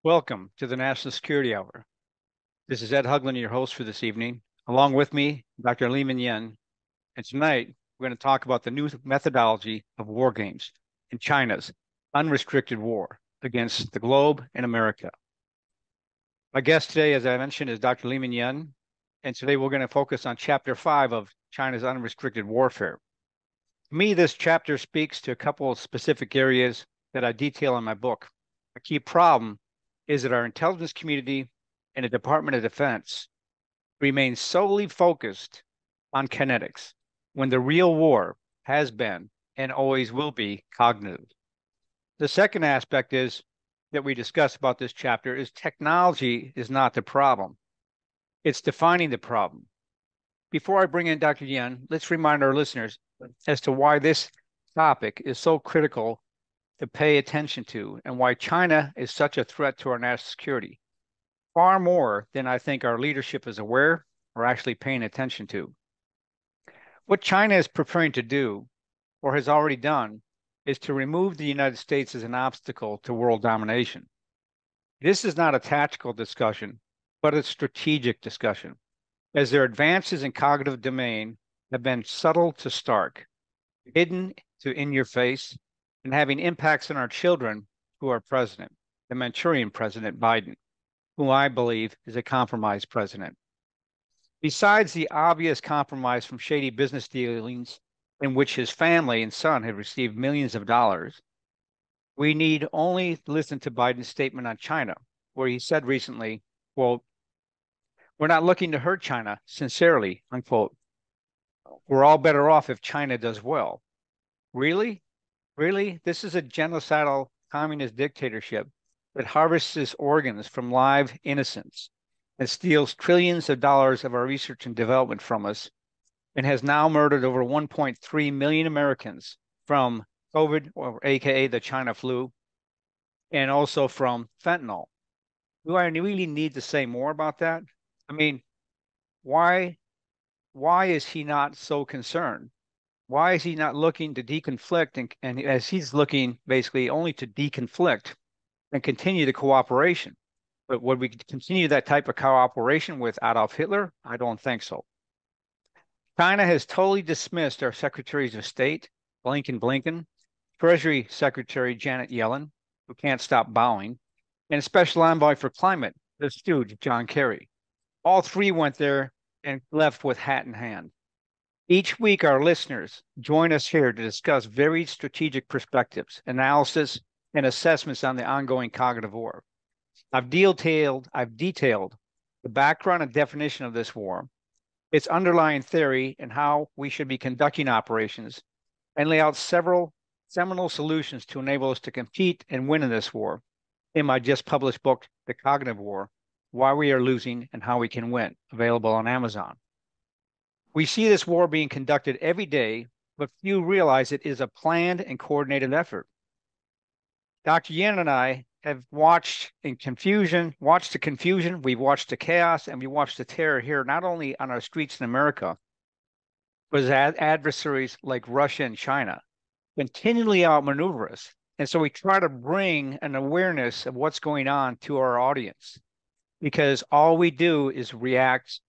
Welcome to the National Security Hour. This is Ed Huglin, your host for this evening. Along with me, Dr. Liman Yen. And tonight, we're going to talk about the new methodology of war games in China's unrestricted war against the globe and America. My guest today, as I mentioned, is Dr. Liman Yen. And today we're going to focus on Chapter 5 of China's unrestricted warfare. To me, this chapter speaks to a couple of specific areas that I detail in my book. A key problem is that our intelligence community and the Department of Defense remain solely focused on kinetics when the real war has been and always will be cognitive. The second aspect is that we discuss about this chapter is technology is not the problem. It's defining the problem. Before I bring in Dr. Yen, let's remind our listeners as to why this topic is so critical to pay attention to and why China is such a threat to our national security, far more than I think our leadership is aware or actually paying attention to. What China is preparing to do, or has already done, is to remove the United States as an obstacle to world domination. This is not a tactical discussion, but a strategic discussion, as their advances in cognitive domain have been subtle to stark, hidden to in your face, and having impacts on our children who are president, the Manchurian President Biden, who I believe is a compromised president. Besides the obvious compromise from shady business dealings in which his family and son have received millions of dollars, we need only listen to Biden's statement on China, where he said recently, quote, "We're not looking to hurt China, sincerely," unquote. "We're all better off if China does well." Really? Really? This is a genocidal communist dictatorship that harvests its organs from live innocents and steals trillions of dollars of our research and development from us and has now murdered over 1.3 million Americans from COVID, or AKA the China flu, and also from fentanyl. Do I really need to say more about that? I mean, why is he not so concerned? Why is he not looking to deconflict and as he's looking basically only to deconflict and continue the cooperation? But would we continue that type of cooperation with Adolf Hitler? I don't think so. China has totally dismissed our secretaries of state, Blinken, Treasury Secretary Janet Yellen, who can't stop bowing, and Special Envoy for Climate, the stooge John Kerry. All three went there and left with hat in hand. Each week, our listeners join us here to discuss very strategic perspectives, analysis, and assessments on the ongoing cognitive war. I've detailed the background and definition of this war, its underlying theory, and how we should be conducting operations, and lay out several seminal solutions to enable us to compete and win in this war in my just published book, The Cognitive War, Why We Are Losing and How We Can Win, available on Amazon. We see this war being conducted every day, but few realize it is a planned and coordinated effort. Dr. Yen and I have watched the confusion, we've watched the chaos, and we watched the terror here, not only on our streets in America, but as adversaries like Russia and China continually outmaneuver us. And so we try to bring an awareness of what's going on to our audience, because all we do is react.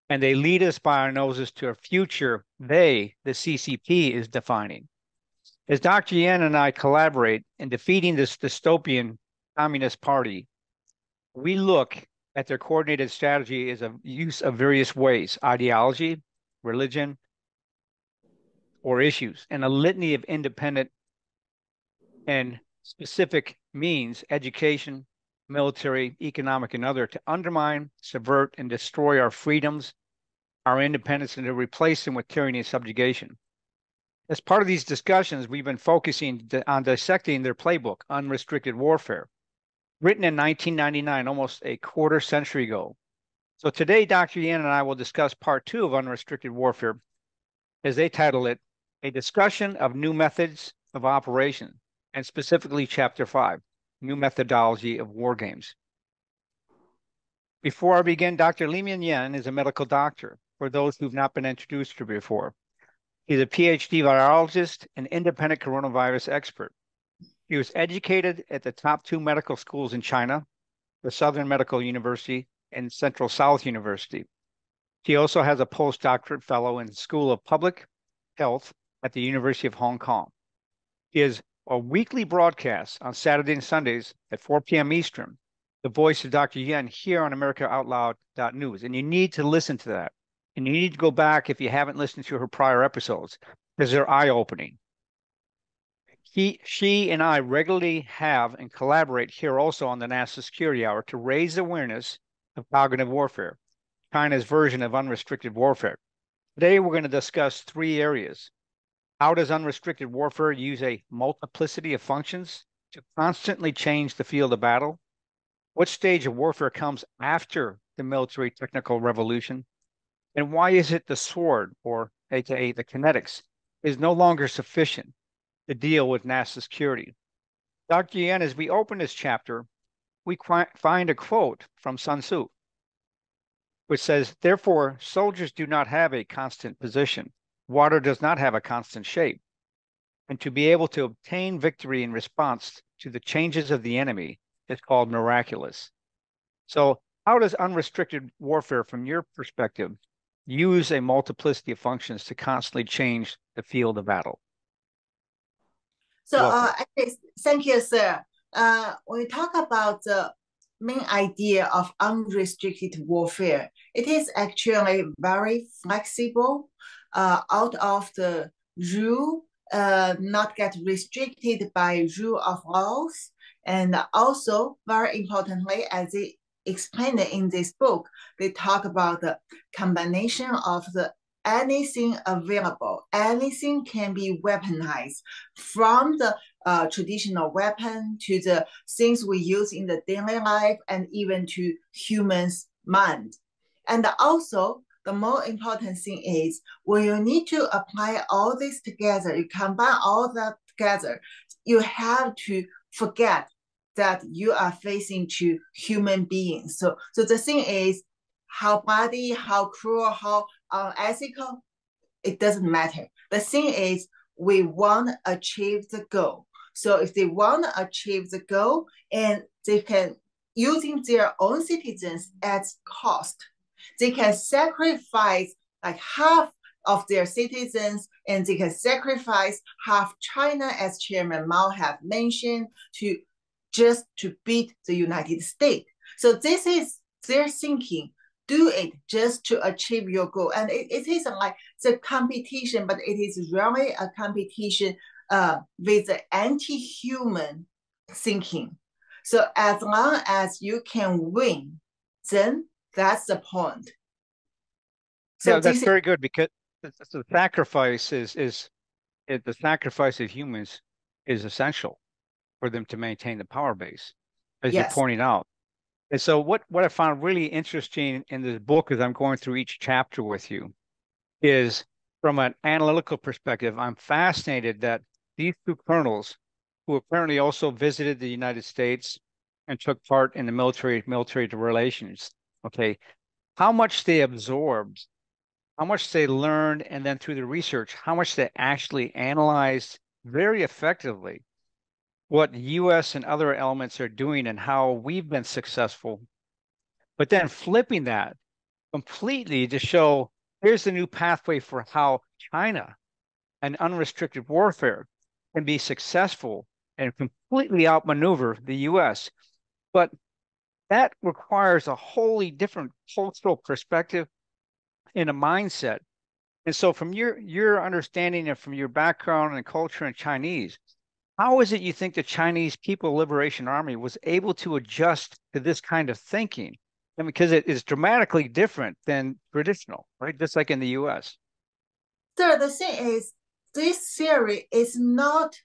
And they lead us by our noses to a future the CCP, is defining. As Dr. Yen and I collaborate in defeating this dystopian Communist Party, we look at their coordinated strategy as a use of various ways: ideology, religion, or issues, and a litany of independent and specific means, education, military, economic, and other, to undermine, subvert, and destroy our freedoms, our independence, and to replace them with tyranny and subjugation. As part of these discussions, we've been focusing on dissecting their playbook, Unrestricted Warfare, written in 1999, almost a quarter century ago. So today, Dr. Yen and I will discuss part 2 of Unrestricted Warfare, as they title it, A Discussion of New Methods of Operation, and specifically Chapter 5, New Methodology of War Games. Before I begin, Dr. Liman Yen is a medical doctor, for those who've not been introduced to before. He's a PhD virologist and independent coronavirus expert. He was educated at the top two medical schools in China, the Southern Medical University and Central South University. He also has a postdoctorate fellow in the School of Public Health at the University of Hong Kong. He has a weekly broadcast on Saturday and Sundays at 4 p.m. Eastern, the voice of Dr. Yen here on AmericaOutloud.news. And you need to listen to that. And you need to go back if you haven't listened to her prior episodes, because they're eye-opening. She and I regularly have and collaborate here also on the National Security Hour to raise awareness of cognitive warfare, China's version of unrestricted warfare. Today, we're going to discuss three areas. How does unrestricted warfare use a multiplicity of functions to constantly change the field of battle? What stage of warfare comes after the military technical revolution? And why is it the sword, or aka the kinetics, is no longer sufficient to deal with national security? Dr. Yan, as we open this chapter, we find a quote from Sun Tzu, which says, "Therefore, soldiers do not have a constant position. Water does not have a constant shape. And to be able to obtain victory in response to the changes of the enemy is called miraculous." So how does unrestricted warfare, from your perspective, use a multiplicity of functions to constantly change the field of battle? So, thank you, sir. When we talk about the main idea of unrestricted warfare, it is actually very flexible, out of the rule, not get restricted by rule of laws, and also very importantly, as they explained in this book, they talk about the combination of the anything available. Anything can be weaponized, from the traditional weapon to the things we use in the daily life, and even to humans' mind. And also, the more important thing is when you need to apply all this together, you combine all that together, you have to forget that you are facing to human beings. So the thing is, how bloody, how cruel, how unethical, it doesn't matter. The thing is, we want to achieve the goal. So if they want to achieve the goal, and they can, using their own citizens at cost, they can sacrifice like half of their citizens, and they can sacrifice half China, as Chairman Mao have mentioned, just to beat the United States. So this is their thinking. Do it just to achieve your goal. And it isn't like the competition, but it is really a competition with the anti-human thinking. So as long as you can win, then that's the point. So that's very good, because the sacrifice the sacrifice of humans is essential for them to maintain the power base, as you're pointing out. And so what I found really interesting in this book, as I'm going through each chapter with you, is from an analytical perspective, I'm fascinated that these two colonels, who apparently also visited the United States and took part in the military relations, okay, how much they absorbed, how much they learned, and then through the research, how much they actually analyzed very effectively what the U.S. and other elements are doing and how we've been successful, but then flipping that completely to show here's the new pathway for how China and unrestricted warfare can be successful and completely outmaneuver the U.S. But that requires a wholly different cultural perspective and a mindset. And so from your understanding and from your background and culture in Chinese, how is it you think the Chinese People Liberation Army was able to adjust to this kind of thinking? And because it is dramatically different than traditional, right? Just like in the US. So the thing is, this theory is not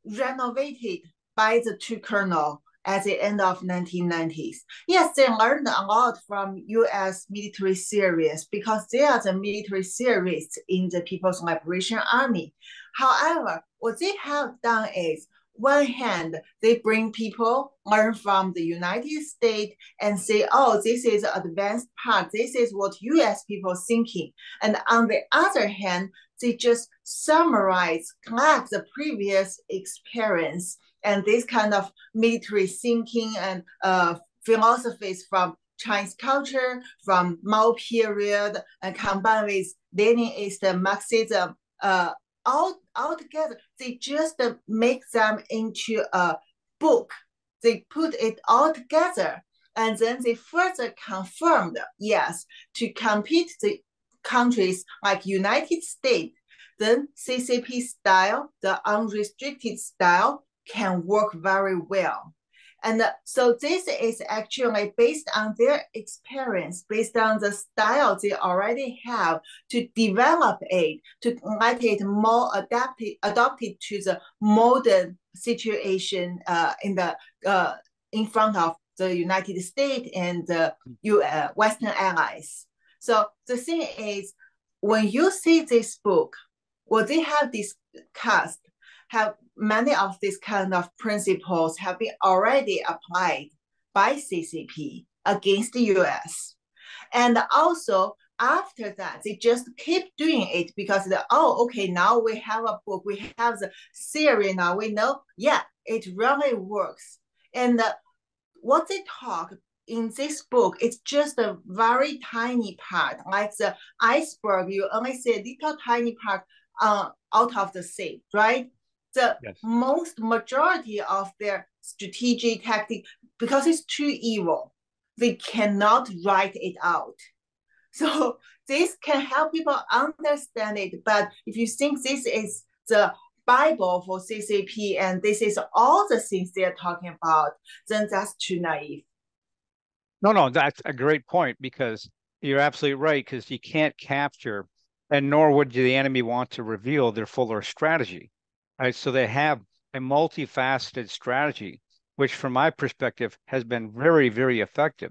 renovated by the two colonels at the end of 1990s. Yes, they learned a lot from US military theories because they are the military theorists in the People's Liberation Army. However, what they have done is one hand, they bring people learn from the United States and say, oh, this is advanced part. This is what US people thinking. And on the other hand, they just summarize, collect the previous experience and this kind of military thinking and philosophies from Chinese culture, from Mao period, and combined with Leninist Marxism, all together, they just make them into a book. They put it all together, and then they further confirmed, yes, to compete the countries like United States, then CCP style, the unrestricted style, can work very well. And so this is actually based on their experience, based on the style they already have to develop it, to make it more adapted to the modern situation in front of the United States and the Western allies. So the thing is, when you see this book, what they have discussed, have many of these kind of principles have been already applied by CCP against the US. And also after that, they just keep doing it because okay, now we have a book, we have the theory now, we know, yeah, it really works. And what they talk in this book, it's just a very tiny part, like the iceberg, you only see a little tiny part out of the sea, right? The most majority of their strategic tactic, because it's too evil, they cannot write it out. So this can help people understand it. But if you think this is the Bible for CCP and this is all the things they're talking about, then that's too naive. No, that's a great point, because you're absolutely right, because you can't capture, and nor would the enemy want to reveal their fuller strategy. Right, so they have a multifaceted strategy, which from my perspective has been very, very effective.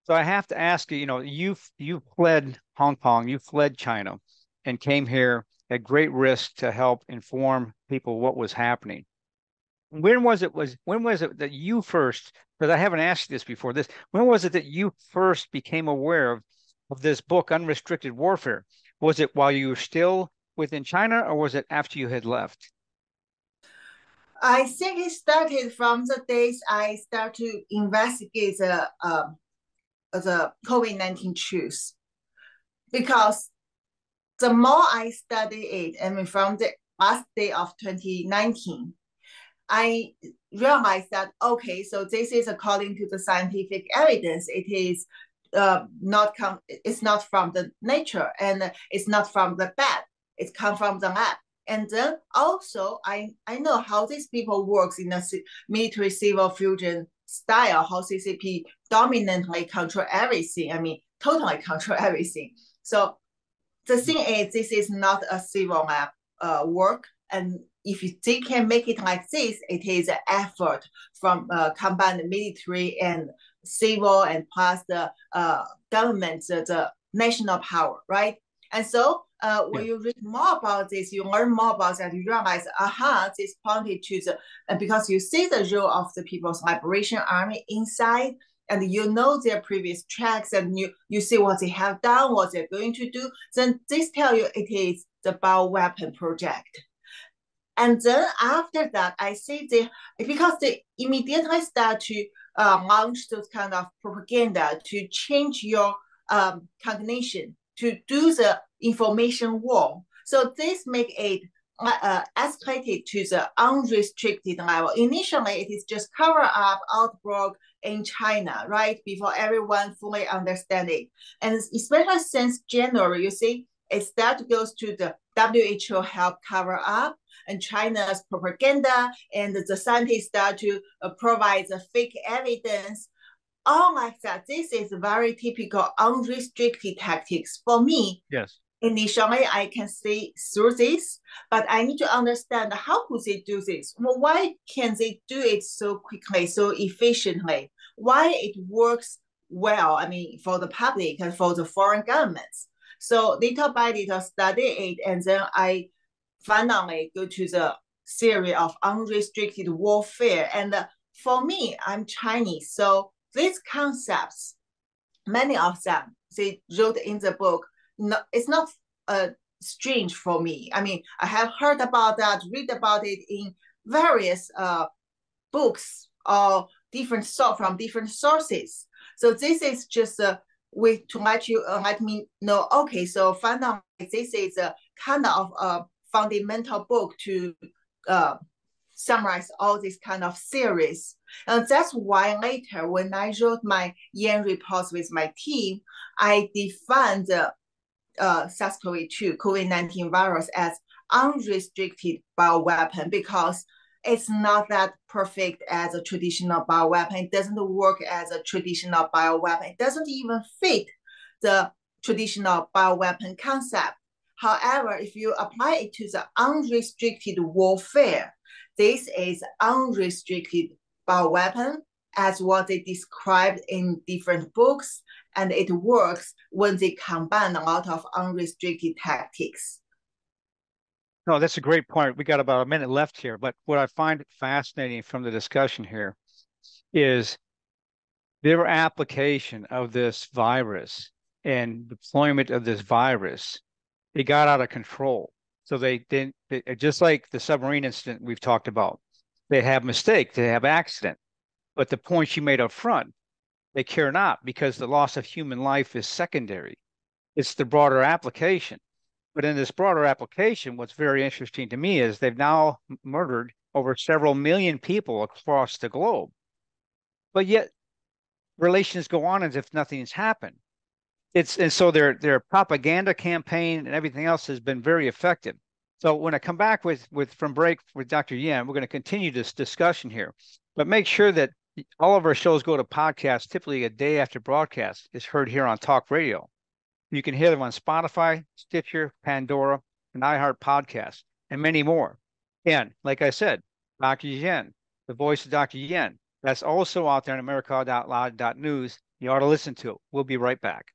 So I have to ask you, you fled Hong Kong, you fled China, and came here at great risk to help inform people what was happening. When was it that you first, because I haven't asked you this before, when was it that you first became aware of this book, Unrestricted Warfare? Was it while you were still within China, or was it after you had left? I think it started from the days I started to investigate the COVID-19 truth. Because the more I study it, from the last day of 2019, I realized that, okay, so this is according to the scientific evidence. It is it's not from the nature, and it's not from the lab. It comes from the lab. And then also, I know how these people works in a military civil fusion style, how CCP dominantly control everything. Totally control everything. So the thing is, this is not a civil lab work. And if they can make it like this, it is an effort from combined military and civil and plus the government, the national power, right? And so when you read more about this, you learn more about that, you realize, this pointed to because you see the role of the People's Liberation Army inside, and you know their previous tracks, and you see what they have done, what they're going to do, then this tell you it is the bioweapon project. And then after that, I see because they immediately start to launch those kind of propaganda to change your cognition, to do the information war. So this make it escalated to the unrestricted level. Initially, it is just cover up outbreak in China, right? Before everyone fully understand it. And especially since January, you see, it start goes to the WHO help cover up, and China's propaganda, and the scientists start to provide the fake evidence. All like that. This is very typical unrestricted tactics. For me, yes. Initially, I can see through this, but I need to understand how could they do this? Well, why can they do it so quickly, so efficiently? Why it works well, for the public and for the foreign governments. So little by little study it, and then I finally go to the theory of unrestricted warfare. And for me, I'm Chinese, so these concepts, many of them, they wrote in the book. No, it's not strange for me. I mean, I have heard about that, read about it in various books or from different sources. So this is just a way to let me know. Okay, so find out this is a kind of a fundamental book to summarize all these kind of theories. And that's why later when I wrote my Yan reports with my team, I defined the SARS-CoV-2 COVID-19 virus as unrestricted bioweapon because it's not that perfect as a traditional bioweapon. It doesn't work as a traditional bioweapon. It doesn't even fit the traditional bioweapon concept. However, if you apply it to the unrestricted warfare, this is unrestricted bioweapon as what they described in different books, and it works when they combine a lot of unrestricted tactics. No, that's a great point. We got about a minute left here, but what I find fascinating from the discussion here is their application of this virus and deployment of this virus. It got out of control. So they didn't, just like the submarine incident we've talked about, they have mistake, they have accident. But the points you made up front, they care not because the loss of human life is secondary. It's the broader application. But in this broader application, what's very interesting to me is they've now murdered over several million people across the globe. But yet relations go on as if nothing's happened. And so their propaganda campaign and everything else has been very effective. So when I come back from break with Dr. Yan, we're going to continue this discussion here. But make sure that all of our shows go to podcasts, typically a day after broadcast is heard here on Talk Radio. You can hear them on Spotify, Stitcher, Pandora, and iHeart Podcasts, and many more. And like I said, Dr. Yan, the voice of Dr. Yan, that's also out there on america.loud.news. You ought to listen to it. We'll be right back.